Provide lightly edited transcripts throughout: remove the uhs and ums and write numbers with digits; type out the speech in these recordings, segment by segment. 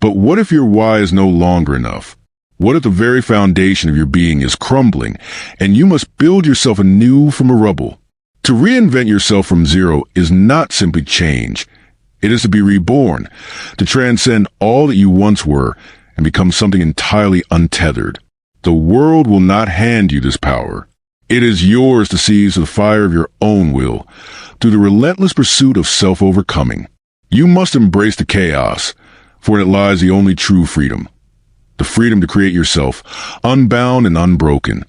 But what if your why is no longer enough? What if the very foundation of your being is crumbling, and you must build yourself anew from a rubble? To reinvent yourself from zero is not simply change. It is to be reborn, to transcend all that you once were and become something entirely untethered. The world will not hand you this power. It is yours to seize the fire of your own will, through the relentless pursuit of self-overcoming. You must embrace the chaos, for in it lies the only true freedom. The freedom to create yourself, unbound and unbroken.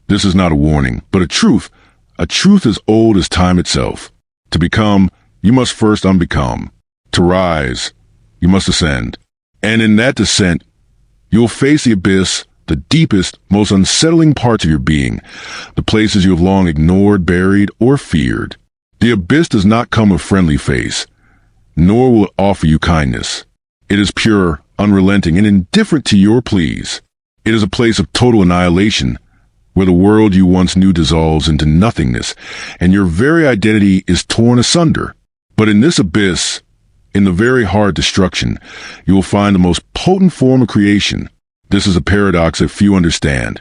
This is not a warning, but a truth as old as time itself. To become, you must first unbecome. To rise, you must ascend. And in that descent, you will face the abyss, the deepest, most unsettling parts of your being, the places you have long ignored, buried, or feared. The abyss does not come with friendly face, nor will it offer you kindness. It is pure, unrelenting, and indifferent to your pleas. It is a place of total annihilation, where the world you once knew dissolves into nothingness, and your very identity is torn asunder. But in this abyss, in the very hard destruction, you will find the most potent form of creation. This is a paradox that few understand.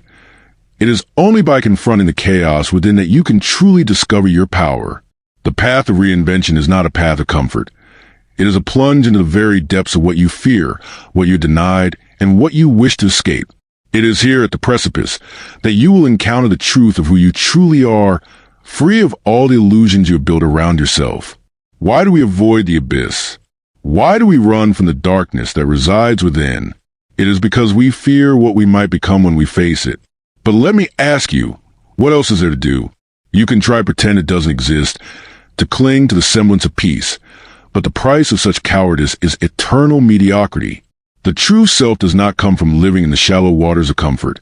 It is only by confronting the chaos within that you can truly discover your power. The path of reinvention is not a path of comfort. It is a plunge into the very depths of what you fear, what you denied, and what you wish to escape. It is here at the precipice that you will encounter the truth of who you truly are, free of all the illusions you have built around yourself. Why do we avoid the abyss? Why do we run from the darkness that resides within? It is because we fear what we might become when we face it. But let me ask you, what else is there to do? You can try to pretend it doesn't exist, to cling to the semblance of peace, but the price of such cowardice is eternal mediocrity. The true self does not come from living in the shallow waters of comfort.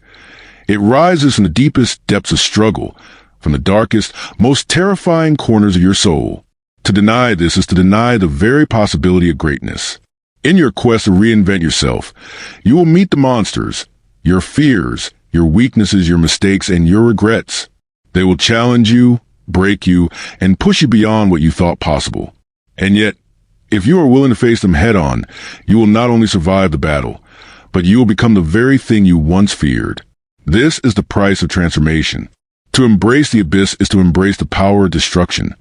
It rises from the deepest depths of struggle, from the darkest, most terrifying corners of your soul. To deny this is to deny the very possibility of greatness. In your quest to reinvent yourself, you will meet the monsters, your fears, your weaknesses, your mistakes, and your regrets. They will challenge you, break you, and push you beyond what you thought possible. And yet, if you are willing to face them head-on, you will not only survive the battle, but you will become the very thing you once feared. This is the price of transformation. To embrace the abyss is to embrace the power of destruction,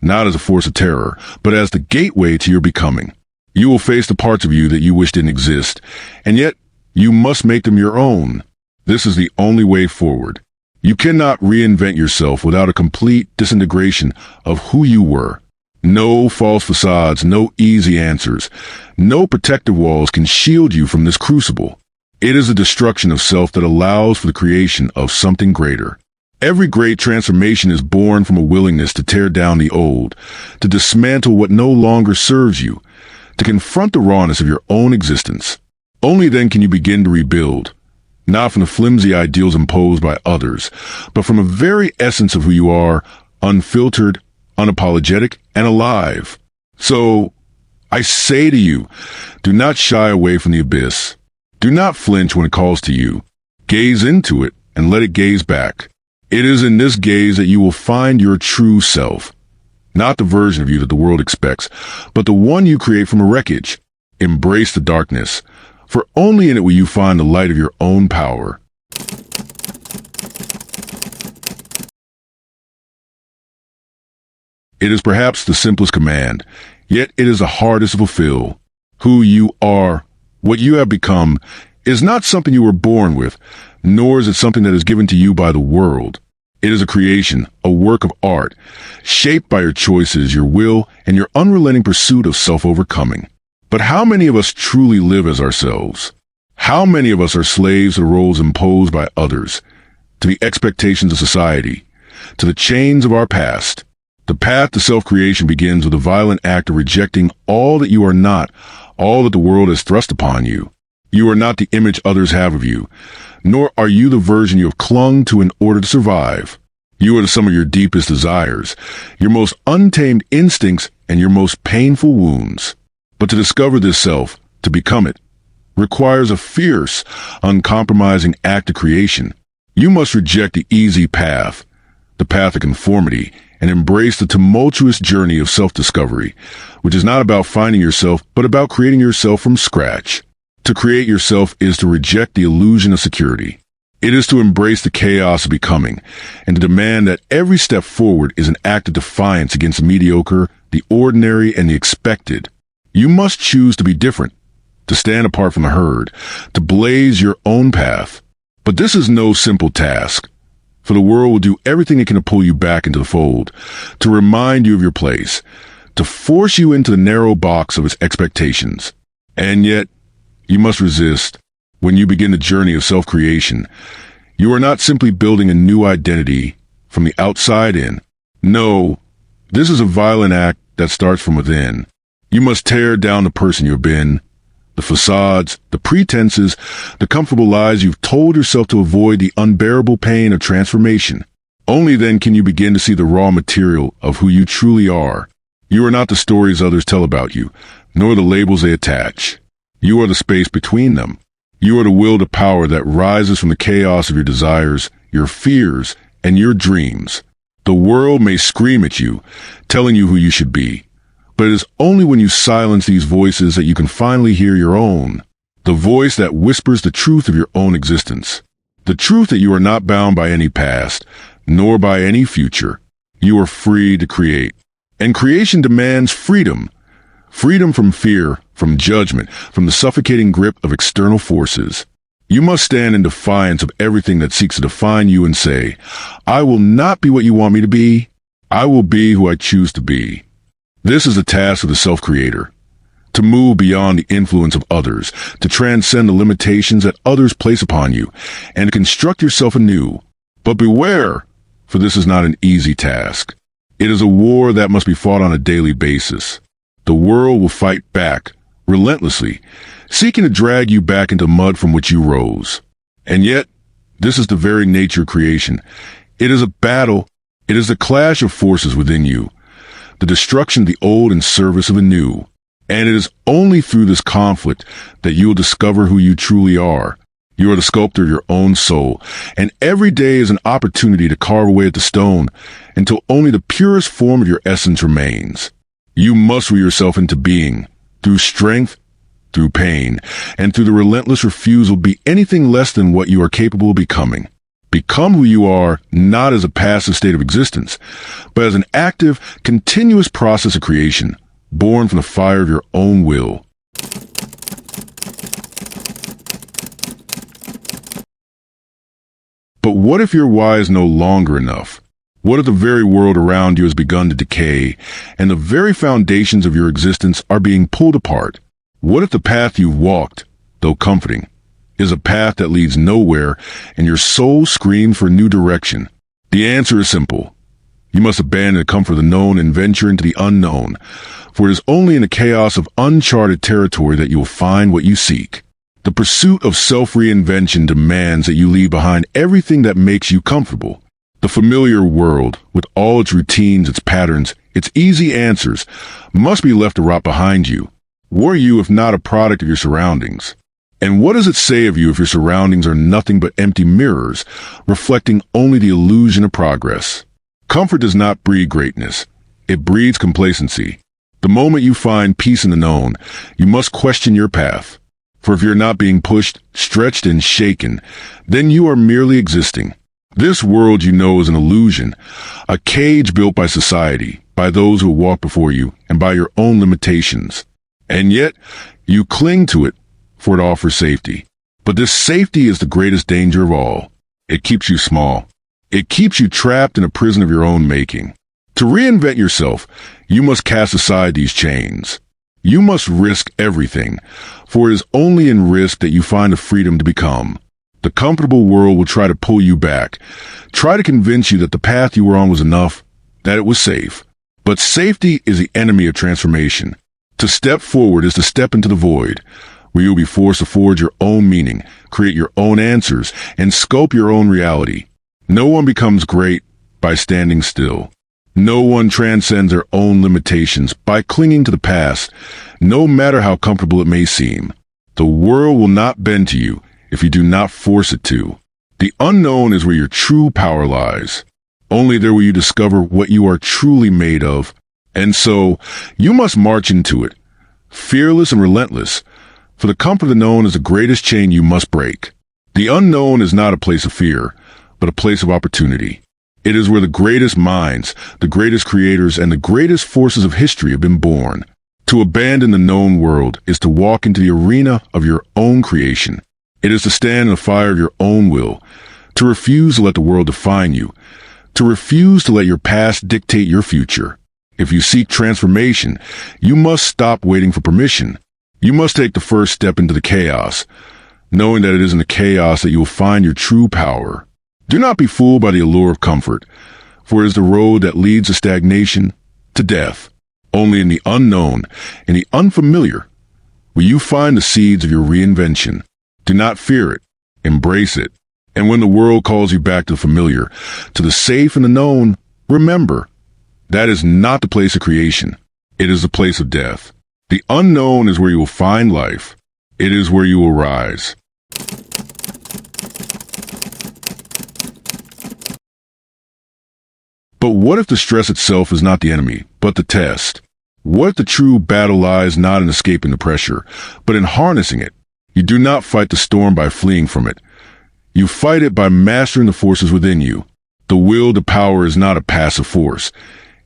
not as a force of terror, but as the gateway to your becoming. You will face the parts of you that you wish didn't exist, and yet you must make them your own. This is the only way forward. You cannot reinvent yourself without a complete disintegration of who you were. No false facades, no easy answers. No protective walls can shield you from this crucible. It is the destruction of self that allows for the creation of something greater. Every great transformation is born from a willingness to tear down the old, to dismantle what no longer serves you, to confront the rawness of your own existence. Only then can you begin to rebuild, not from the flimsy ideals imposed by others, but from a very essence of who you are, unfiltered, unapologetic, and alive. So, I say to you, do not shy away from the abyss. Do not flinch when it calls to you. Gaze into it and let it gaze back. It is in this gaze that you will find your true self. Not the version of you that the world expects, but the one you create from a wreckage. Embrace the darkness, for only in it will you find the light of your own power. It is perhaps the simplest command, yet it is the hardest to fulfill. Who you are, what you have become, is not something you were born with, nor is it something that is given to you by the world. It is a creation, a work of art, shaped by your choices, your will, and your unrelenting pursuit of self-overcoming. But how many of us truly live as ourselves? How many of us are slaves to the roles imposed by others, to the expectations of society, to the chains of our past? The path to self-creation begins with a violent act of rejecting all that you are not, all that the world has thrust upon you. You are not the image others have of you, nor are you the version you have clung to in order to survive. You are the sum of your deepest desires, your most untamed instincts, and your most painful wounds. But to discover this self, to become it, requires a fierce, uncompromising act of creation. You must reject the easy path, the path of conformity, and embrace the tumultuous journey of self-discovery, which is not about finding yourself, but about creating yourself from scratch. To create yourself is to reject the illusion of security. It is to embrace the chaos of becoming, and to demand that every step forward is an act of defiance against the mediocre, the ordinary, and the expected. You must choose to be different, to stand apart from the herd, to blaze your own path. But this is no simple task, for the world will do everything it can to pull you back into the fold, to remind you of your place, to force you into the narrow box of its expectations. And yet, you must resist. When you begin the journey of self-creation, you are not simply building a new identity from the outside in. No, this is a violent act that starts from within. You must tear down the person you've been, the facades, the pretenses, the comfortable lies you've told yourself to avoid the unbearable pain of transformation. Only then can you begin to see the raw material of who you truly are. You are not the stories others tell about you, nor the labels they attach. You are the space between them. You are the will to power that rises from the chaos of your desires, your fears, and your dreams. The world may scream at you, telling you who you should be. But it is only when you silence these voices that you can finally hear your own. The voice that whispers the truth of your own existence. The truth that you are not bound by any past, nor by any future. You are free to create. And creation demands freedom. Freedom from fear, from judgment, from the suffocating grip of external forces. You must stand in defiance of everything that seeks to define you and say, I will not be what you want me to be. I will be who I choose to be. This is the task of the self-creator, to move beyond the influence of others, to transcend the limitations that others place upon you, and to construct yourself anew. But beware, for this is not an easy task. It is a war that must be fought on a daily basis. The world will fight back, relentlessly, seeking to drag you back into mud from which you rose. And yet, this is the very nature of creation. It is a battle. It is the clash of forces within you, the destruction of the old in service of the new. And it is only through this conflict that you will discover who you truly are. You are the sculptor of your own soul, and every day is an opportunity to carve away at the stone until only the purest form of your essence remains. You must will yourself into being, through strength, through pain, and through the relentless refusal to be anything less than what you are capable of becoming. Become who you are, not as a passive state of existence, but as an active, continuous process of creation, born from the fire of your own will. But what if your why is no longer enough? What if the very world around you has begun to decay, and the very foundations of your existence are being pulled apart? What if the path you've walked, though comforting, is a path that leads nowhere, and your soul screams for a new direction? The answer is simple. You must abandon the comfort of the known and venture into the unknown, for it is only in the chaos of uncharted territory that you will find what you seek. The pursuit of self-reinvention demands that you leave behind everything that makes you comfortable. The familiar world, with all its routines, its patterns, its easy answers, must be left to rot behind you. What are you if not a product of your surroundings? And what does it say of you if your surroundings are nothing but empty mirrors, reflecting only the illusion of progress? Comfort does not breed greatness. It breeds complacency. The moment you find peace in the known, you must question your path. For if you're not being pushed, stretched, and shaken, then you are merely existing. This world you know is an illusion, a cage built by society, by those who walk before you, and by your own limitations. And yet, you cling to it, for it offers safety. But this safety is the greatest danger of all. It keeps you small. It keeps you trapped in a prison of your own making. To reinvent yourself, you must cast aside these chains. You must risk everything, for it is only in risk that you find the freedom to become. The comfortable world will try to pull you back, try to convince you that the path you were on was enough, that it was safe. But safety is the enemy of transformation. To step forward is to step into the void, where you'll be forced to forge your own meaning, create your own answers, and sculpt your own reality. No one becomes great by standing still. No one transcends their own limitations by clinging to the past, no matter how comfortable it may seem. The world will not bend to you if you do not force it to. The unknown is where your true power lies. Only there will you discover what you are truly made of. And so, you must march into it, fearless and relentless, for the comfort of the known is the greatest chain you must break. The unknown is not a place of fear, but a place of opportunity. It is where the greatest minds, the greatest creators, and the greatest forces of history have been born. To abandon the known world is to walk into the arena of your own creation. It is to stand in the fire of your own will, to refuse to let the world define you, to refuse to let your past dictate your future. If you seek transformation, you must stop waiting for permission. You must take the first step into the chaos, knowing that it is in the chaos that you will find your true power. Do not be fooled by the allure of comfort, for it is the road that leads to stagnation, to death. Only in the unknown, in the unfamiliar, will you find the seeds of your reinvention. Do not fear it, embrace it. And when the world calls you back to the familiar, to the safe and the known, remember, that is not the place of creation. It is the place of death. The unknown is where you will find life. It is where you will rise. But what if the stress itself is not the enemy, but the test? What if the true battle lies not in escaping the pressure, but in harnessing it? You do not fight the storm by fleeing from it. You fight it by mastering the forces within you. The will to power is not a passive force.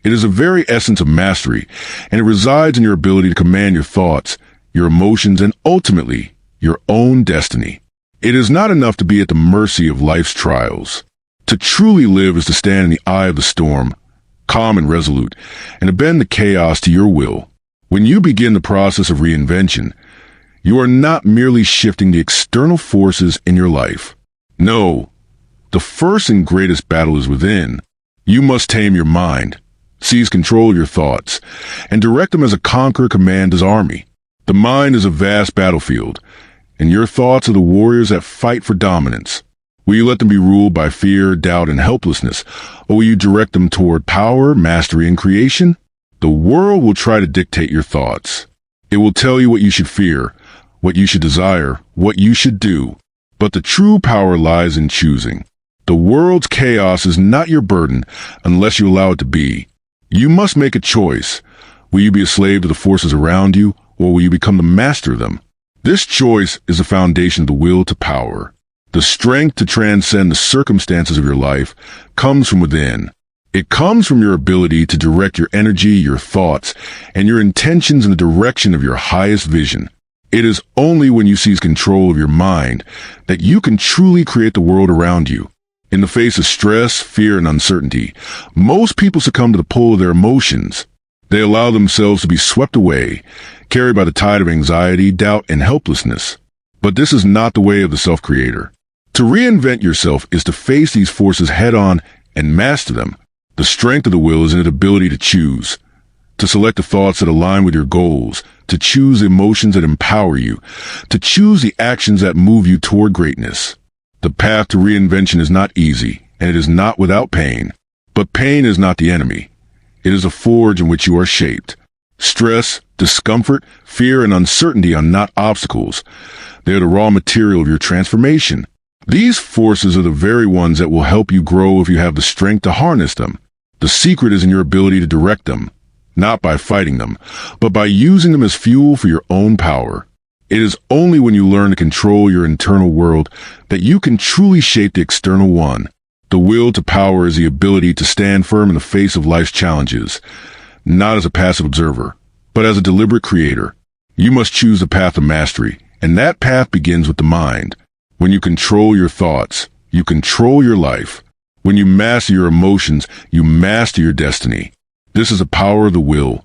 It is the very essence of mastery, and it resides in your ability to command your thoughts, your emotions, and ultimately, your own destiny. It is not enough to be at the mercy of life's trials. To truly live is to stand in the eye of the storm, calm and resolute, and to bend the chaos to your will. When you begin the process of reinvention, you are not merely shifting the external forces in your life. No, the first and greatest battle is within. You must tame your mind, seize control of your thoughts, and direct them as a conqueror commands his army. The mind is a vast battlefield, and your thoughts are the warriors that fight for dominance. Will you let them be ruled by fear, doubt, and helplessness, or will you direct them toward power, mastery, and creation? The world will try to dictate your thoughts. It will tell you what you should fear, what you should desire, what you should do. But the true power lies in choosing. The world's chaos is not your burden unless you allow it to be. You must make a choice. Will you be a slave to the forces around you, or will you become the master of them? This choice is the foundation of the will to power. The strength to transcend the circumstances of your life comes from within. It comes from your ability to direct your energy, your thoughts, and your intentions in the direction of your highest vision. It is only when you seize control of your mind that you can truly create the world around you. In the face of stress, fear, and uncertainty, most people succumb to the pull of their emotions. They allow themselves to be swept away, carried by the tide of anxiety, doubt, and helplessness. But this is not the way of the self-creator. To reinvent yourself is to face these forces head-on and master them. The strength of the will is in its ability to choose, to select the thoughts that align with your goals, to choose the emotions that empower you, to choose the actions that move you toward greatness. The path to reinvention is not easy, and it is not without pain. But pain is not the enemy. It is a forge in which you are shaped. Stress, discomfort, fear, and uncertainty are not obstacles. They are the raw material of your transformation. These forces are the very ones that will help you grow if you have the strength to harness them. The secret is in your ability to direct them, not by fighting them, but by using them as fuel for your own power. It is only when you learn to control your internal world that you can truly shape the external one. The will to power is the ability to stand firm in the face of life's challenges, not as a passive observer, but as a deliberate creator. You must choose the path of mastery, and that path begins with the mind. When you control your thoughts, you control your life. When you master your emotions, you master your destiny. This is the power of the will.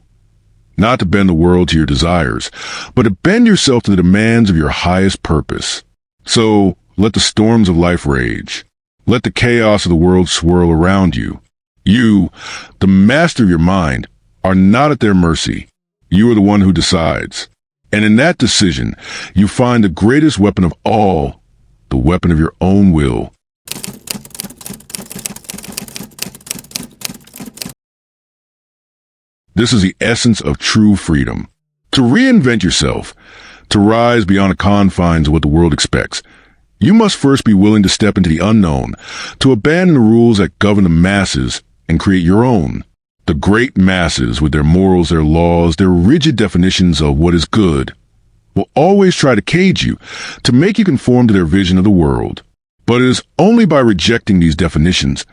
Not to bend the world to your desires, but to bend yourself to the demands of your highest purpose. So, let the storms of life rage. Let the chaos of the world swirl around you. You, the master of your mind, are not at their mercy. You are the one who decides. And in that decision, you find the greatest weapon of all, the weapon of your own will. This is the essence of true freedom. To reinvent yourself, to rise beyond the confines of what the world expects, You must first be willing to step into the unknown, to abandon the rules that govern the masses and create your own. The great masses, with their morals, their laws, their rigid definitions of what is good, will always try to cage you, to make you conform to their vision of the world. But it is only by rejecting these definitions,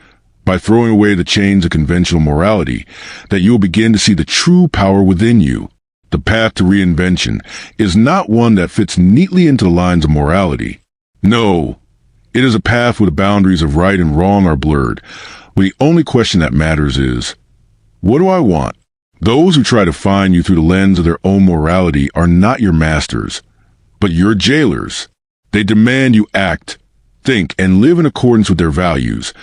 by throwing away the chains of conventional morality, that you will begin to see the true power within you. The path to reinvention is not one that fits neatly into the lines of morality. No, it is a path where the boundaries of right and wrong are blurred, where the only question that matters is, what do I want? Those who try to find you through the lens of their own morality are not your masters, but your jailers. They demand you act, think, and live in accordance with their values,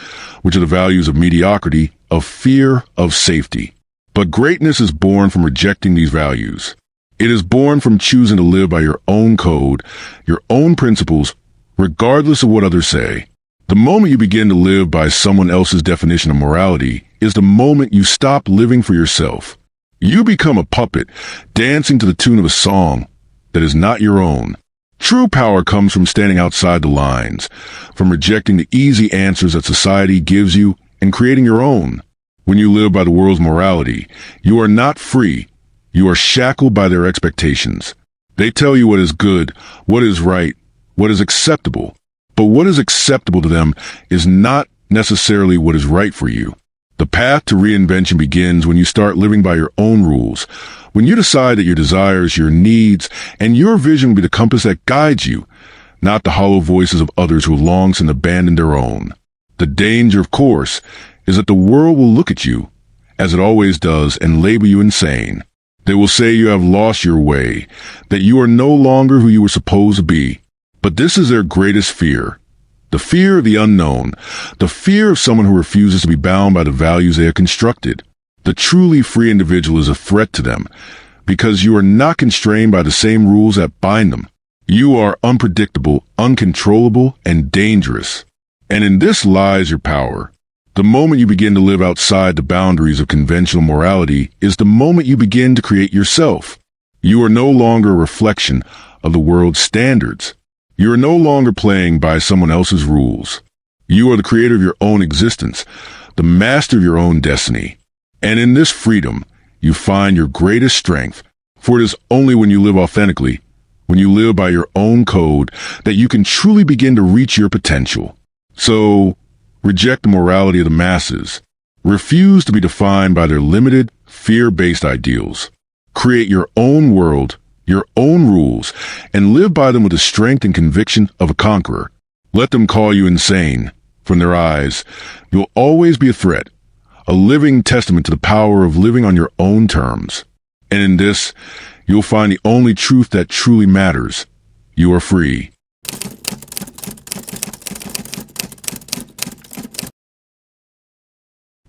which are the values of mediocrity, of fear, of safety. But greatness is born from rejecting these values. It is born from choosing to live by your own code, your own principles, regardless of what others say. The moment you begin to live by someone else's definition of morality is the moment you stop living for yourself. You become a puppet, dancing to the tune of a song that is not your own. True power comes from standing outside the lines, from rejecting the easy answers that society gives you and creating your own. When you live by the world's morality, you are not free. You are shackled by their expectations. They tell you what is good, what is right, what is acceptable. But what is acceptable to them is not necessarily what is right for you. The path to reinvention begins when you start living by your own rules, when you decide that your desires, your needs, and your vision will be the compass that guides you, not the hollow voices of others who have long since abandoned their own. The danger, of course, is that the world will look at you, as it always does, and label you insane. They will say you have lost your way, that you are no longer who you were supposed to be. But this is their greatest fear. The fear of the unknown, the fear of someone who refuses to be bound by the values they have constructed. The truly free individual is a threat to them, because you are not constrained by the same rules that bind them. You are unpredictable, uncontrollable, and dangerous. And in this lies your power. The moment you begin to live outside the boundaries of conventional morality is the moment you begin to create yourself. You are no longer a reflection of the world's standards. You are no longer playing by someone else's rules. You are the creator of your own existence, the master of your own destiny. And in this freedom, you find your greatest strength, for it is only when you live authentically, when you live by your own code, that you can truly begin to reach your potential. So, reject the morality of the masses. Refuse to be defined by their limited, fear-based ideals. Create your own world, your own rules, and live by them with the strength and conviction of a conqueror. Let them call you insane. From their eyes, you'll always be a threat, a living testament to the power of living on your own terms. And in this, you'll find the only truth that truly matters. You are free.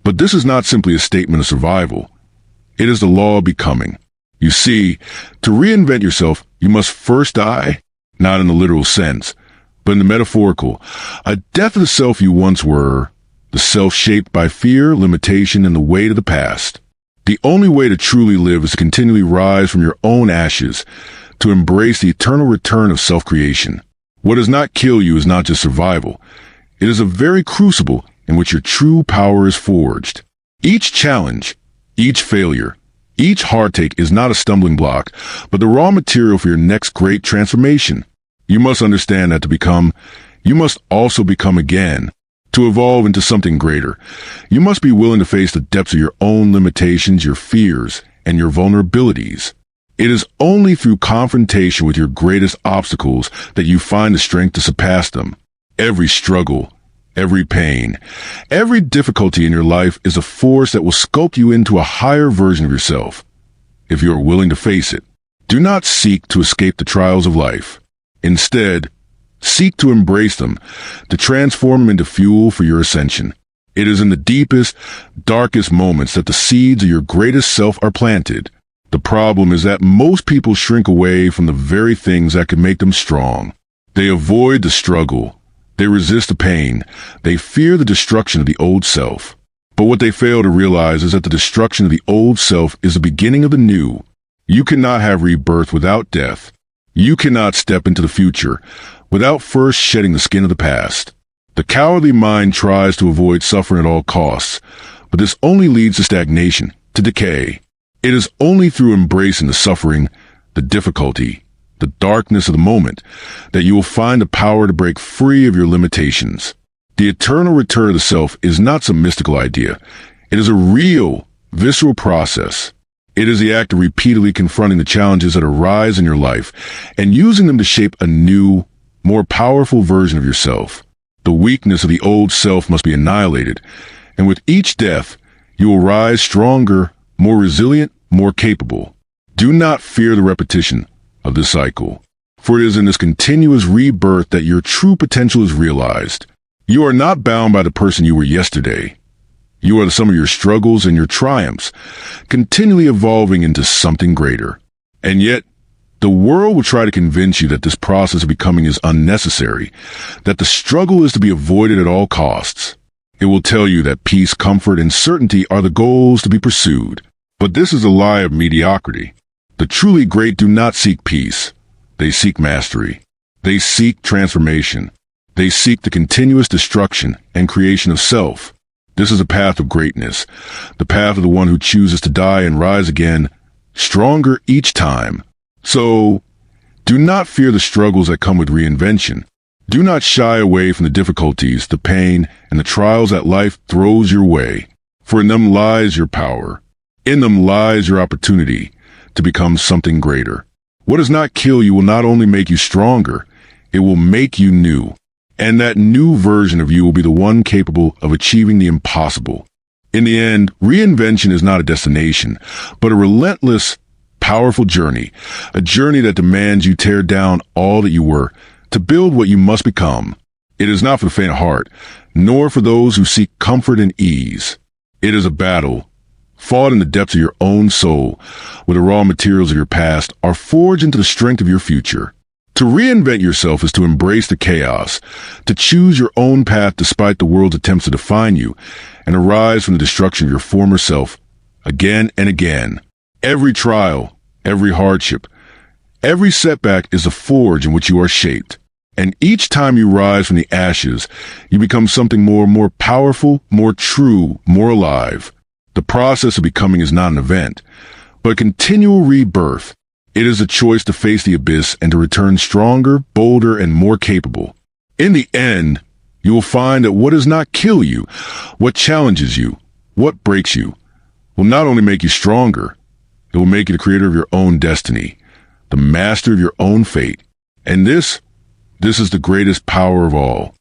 But this is not simply a statement of survival. It is the law of becoming. You see, to reinvent yourself, you must first die, not in the literal sense, but in the metaphorical, a death of the self you once were, the self shaped by fear, limitation, and the weight of the past. The only way to truly live is to continually rise from your own ashes, to embrace the eternal return of self-creation. What does not kill you is not just survival. It is a very crucible in which your true power is forged. Each challenge, each failure, each heartache is not a stumbling block, but the raw material for your next great transformation. You must understand that to become, you must also become again. To evolve into something greater, you must be willing to face the depths of your own limitations, your fears, and your vulnerabilities. It is only through confrontation with your greatest obstacles that you find the strength to surpass them. Every struggle, every pain, every difficulty in your life is a force that will sculpt you into a higher version of yourself. If you are willing to face it, do not seek to escape the trials of life. Instead, seek to embrace them, to transform them into fuel for your ascension. It is in the deepest, darkest moments that the seeds of your greatest self are planted. The problem is that most people shrink away from the very things that can make them strong. They avoid the struggle. They resist the pain. They fear the destruction of the old self. But what they fail to realize is that the destruction of the old self is the beginning of the new. You cannot have rebirth without death. You cannot step into the future without first shedding the skin of the past. The cowardly mind tries to avoid suffering at all costs, but this only leads to stagnation, to decay. It is only through embracing the suffering, the difficulty, the darkness of the moment, that you will find the power to break free of your limitations. The eternal return of the self is not some mystical idea. It is a real, visceral process. It is the act of repeatedly confronting the challenges that arise in your life and using them to shape a new, more powerful version of yourself. The weakness of the old self must be annihilated, and with each death, you will rise stronger, more resilient, more capable. Do not fear the repetition of this cycle, for it is in this continuous rebirth that your true potential is realized. You are not bound by the person you were yesterday. You are the sum of your struggles and your triumphs, continually evolving into something greater. And yet, the world will try to convince you that this process of becoming is unnecessary, that the struggle is to be avoided at all costs. It will tell you that peace, comfort, and certainty are the goals to be pursued. But this is a lie of mediocrity. The truly great do not seek peace. They seek mastery. They seek transformation. They seek the continuous destruction and creation of self. This is a path of greatness, the path of the one who chooses to die and rise again, stronger each time. So, do not fear the struggles that come with reinvention. Do not shy away from the difficulties, the pain, and the trials that life throws your way. For in them lies your power. In them lies your opportunity to become something greater. What does not kill you will not only make you stronger, it will make you new. And that new version of you will be the one capable of achieving the impossible. In the end, reinvention is not a destination, but a relentless, powerful journey, a journey that demands you tear down all that you were to build what you must become. It is not for the faint of heart, nor for those who seek comfort and ease. It is a battle, fought in the depths of your own soul, where the raw materials of your past are forged into the strength of your future. To reinvent yourself is to embrace the chaos, to choose your own path despite the world's attempts to define you, and arise from the destruction of your former self again and again. Every trial, every hardship, every setback is a forge in which you are shaped. And each time you rise from the ashes, you become something more powerful, more true, more alive. The process of becoming is not an event, but a continual rebirth. It is a choice to face the abyss and to return stronger, bolder, and more capable. In the end, you will find that what does not kill you, what challenges you, what breaks you, will not only make you stronger, it will make you the creator of your own destiny, the master of your own fate. And this is the greatest power of all.